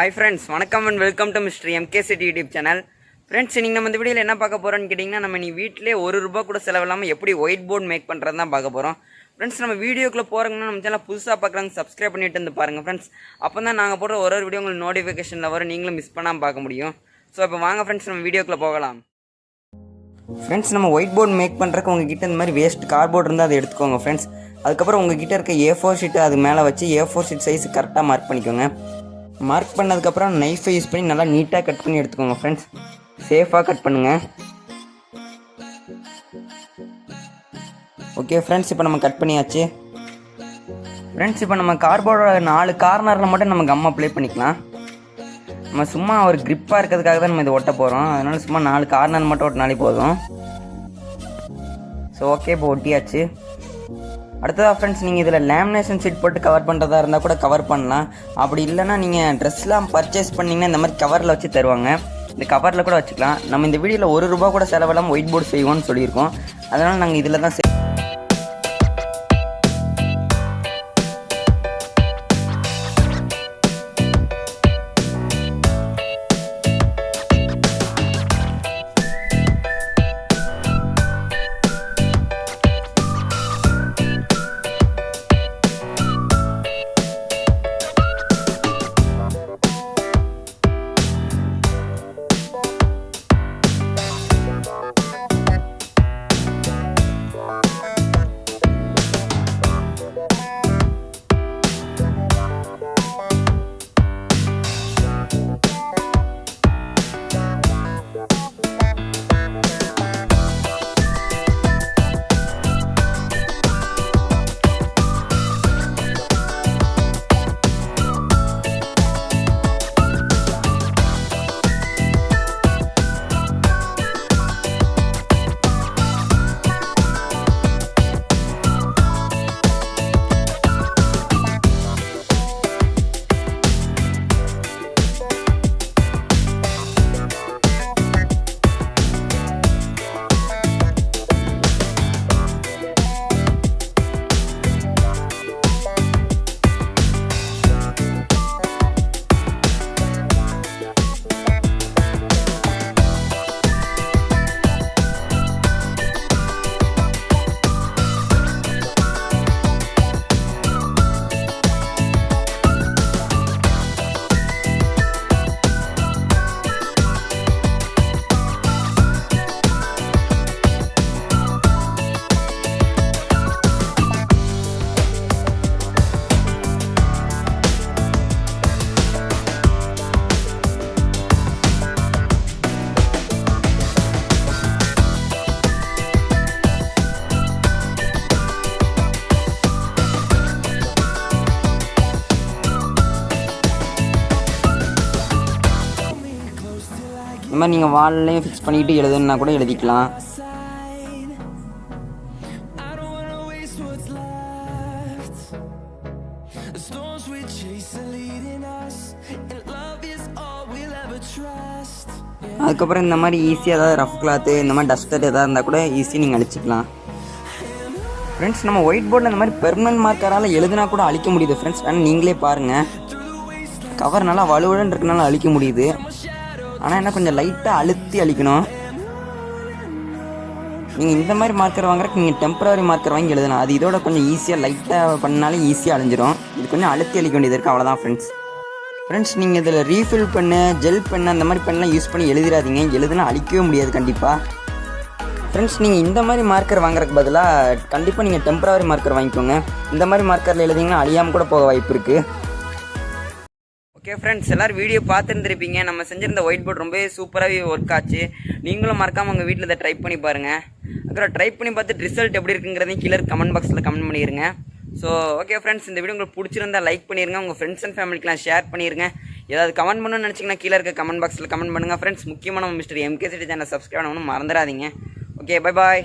Hi friends, வணக்கம் and welcome to Mister MKCD YouTube channel. Friends, நீங்கள் நம்ம இந்த வீடியோவில் என்ன பார்க்க போகிறோன்னு கேட்டிங்கன்னா, நம்ம நீ வீட்டிலே ₹1 கூட செலவில்லாமல் எப்படி ஒயிட் போர்டு மேக் பண்ணுறது தான் பார்க்க போகிறோம். ஃப்ரெண்ட்ஸ், நம்ம வீடியோக்குள்ளே போகிறோங்கன்னா நம்ம சேனல் புதுசாக பார்க்குறாங்க சப்ஸ்கிரைப் பண்ணிட்டு வந்து பாருங்கள் ஃப்ரெண்ட்ஸ். அப்போ தான் நாங்கள் போடுற ஒரு வீடியோ உங்களுக்கு நோட்டிஃபிகேஷனில் வரும், நீங்களும் மிஸ் பண்ணாமல் பார்க்க முடியும். ஸோ இப்போ வாங்க ஃப்ரெண்ட்ஸ், நம்ம வீடியோக்குள்ளே போகலாம். ஃப்ரெண்ட்ஸ், நம்ம ஒயிட் போர்டு மேக் பண்ணுறதுக்கு உங்ககிட்ட இந்த மாதிரி வேஸ்ட் கார்ட்போர்ட் இருந்தால் அதை எடுத்துக்கோங்க ஃப்ரெண்ட்ஸ். அதுக்கப்புறம் உங்ககிட்ட இருக்க A4 ஷீட்டு அது மேலே வச்சு A4 ஷீட் சைஸ் கரெக்டாக மார்க் பண்ணிக்கோங்க. மார்க் பண்ணதுக்கப்புறம் நைஃபை யூஸ் பண்ணி நல்லா நீட்டாக கட் பண்ணி எடுத்துக்கோங்க ஃப்ரெண்ட்ஸ். சேஃபாக கட் பண்ணுங்கள். ஓகே ஃப்ரெண்ட்ஸ், இப்போ நம்ம கட் பண்ணியாச்சு. ஃப்ரெண்ட்ஸ், இப்போ நம்ம கார்ட்போர்டோட 4 கார்னரில் மட்டும் நம்ம கம் அப்ளை பண்ணிக்கலாம். நம்ம சும்மா ஒரு கிரிப்பாக இருக்கிறதுக்காக தான் நம்ம இதை ஒட்ட போகிறோம். அதனால் சும்மா 4 கார்னர் மட்டும் ஒட்டினாலே போதும். ஸோ ஓகே, இப்போ ஒட்டியாச்சு. அடுத்ததாக ஃப்ரெண்ட்ஸ், நீங்கள் இதில் லேமினேஷன் ஷீட் போட்டு கவர் பண்ணுறதா இருந்தால் கூட கவர் பண்ணலாம். அப்படி இல்லைனா நீங்கள் ட்ரெஸ்லாம் பர்ச்சேஸ் பண்ணிங்கன்னா இந்த மாதிரி கவரில் வச்சு தருவாங்க. இந்த கவரில் கூட வச்சுக்கலாம். நம்ம இந்த வீடியோவில் ₹1 கூட செலவில்லாமல் ஒயிட் போர்டு செய்வோம்னு சொல்லியிருக்கோம். அதனால் நாங்கள் இதில் தான் இந்த மாதிரி நீங்கள் வால்லையும் ஃபிக்ஸ் பண்ணிக்கிட்டு எழுதுன்னா கூட எழுதிக்கலாம். அதுக்கப்புறம் இந்த மாதிரி ஈஸியாக ஏதாவது ரஃப் கிளாத்து இந்த மாதிரி டஸ்டர் எதாவது இருந்தால் கூட ஈஸியாக நீங்கள் அழிச்சிக்கலாம். ஃப்ரெண்ட்ஸ், நம்ம ஒயிட் போர்டில் இந்த மாதிரி பெர்மனன்ட் மார்க்கரால் எழுதுனா கூட அழிக்க முடியுது ஃப்ரெண்ட்ஸ். ஆனால் நீங்களே பாருங்கள், கவர் நல்லா வலுவலுன்னு இருக்கனால அழிக்க முடியுது. ஆனால் என்ன கொஞ்சம் லைட்டாக அழுத்தி அழிக்கணும். நீங்கள் இந்த மாதிரி மார்க்கர் வாங்குறதுக்கு நீங்கள் டெம்பரரி மார்க்கர் வாங்கி எழுதலாம். அது இதோட கொஞ்சம் ஈஸியாக லைட்டாக பண்ணாலே ஈஸியாக அழிஞ்சிடும். இது கொஞ்சம் அழுத்தி அழிக்க வேண்டியது இருக்குது, அவ்வளோதான் ஃப்ரெண்ட்ஸ். ஃப்ரெண்ட்ஸ், நீங்கள் இதில் ரீஃபில் பென்னு, ஜெல் பென்னு அந்த மாதிரி பென்லாம் யூஸ் பண்ணி எழுதிடாதீங்க. எழுதுனா அழிக்கவே முடியாது கண்டிப்பாக. ஃப்ரெண்ட்ஸ், நீங்கள் இந்த மாதிரி மார்க்கர் வாங்குறதுக்கு பதிலாக கண்டிப்பாக நீங்கள் டெம்பரரி மார்க்கர் வாங்கிக்கோங்க. இந்த மாதிரி மார்க்கரில் எழுதிங்கன்னா அழியாமல் கூட போக வாய்ப்பு இருக்குது. ஓகே ஃப்ரெண்ட்ஸ், எல்லோரும் வீடியோ பார்த்துருந்துருப்பீங்க. நம்ம செஞ்சிருந்த ஒயிட் போர்டு ரொம்பவே சூப்பராகவே ஒர்க் ஆச்சு. நீங்களும் மறக்காமல் உங்கள் வீட்டில் இதை ட்ரை பண்ணி பாருங்கள். அப்புறம் ட்ரை பண்ணி பார்த்துட்டு ரிசல்ட் எப்படி இருக்குங்கிறதையும் கீழே கமெண்ட் பாக்ஸில் கமெண்ட் பண்ணிடுங்க. ஸோ ஓகே ஃப்ரெண்ட்ஸ், இந்த வீடியோ உங்களுக்கு பிடிச்சிருந்தா லைக் பண்ணிடுங்க. உங்கள் ஃப்ரெண்ட்ஸ் அண்ட் ஃபேமிலிக்கெலாம் ஷேர் பண்ணிடுங்க. ஏதாவது கமெண்ட் பண்ணணும்னு நினச்சிங்கன்னா கீழே இருக்க கமெண்ட் பாக்ஸில் கமெண்ட் பண்ணுங்கள் ஃப்ரெண்ட்ஸ். முக்கியமாக நம்ம மிஸ்டர் எம்கேசிடி சேனல் சப்ஸ்கிரைப் பண்ணணும் மறந்துடாதீங்க. Okay, bye bye.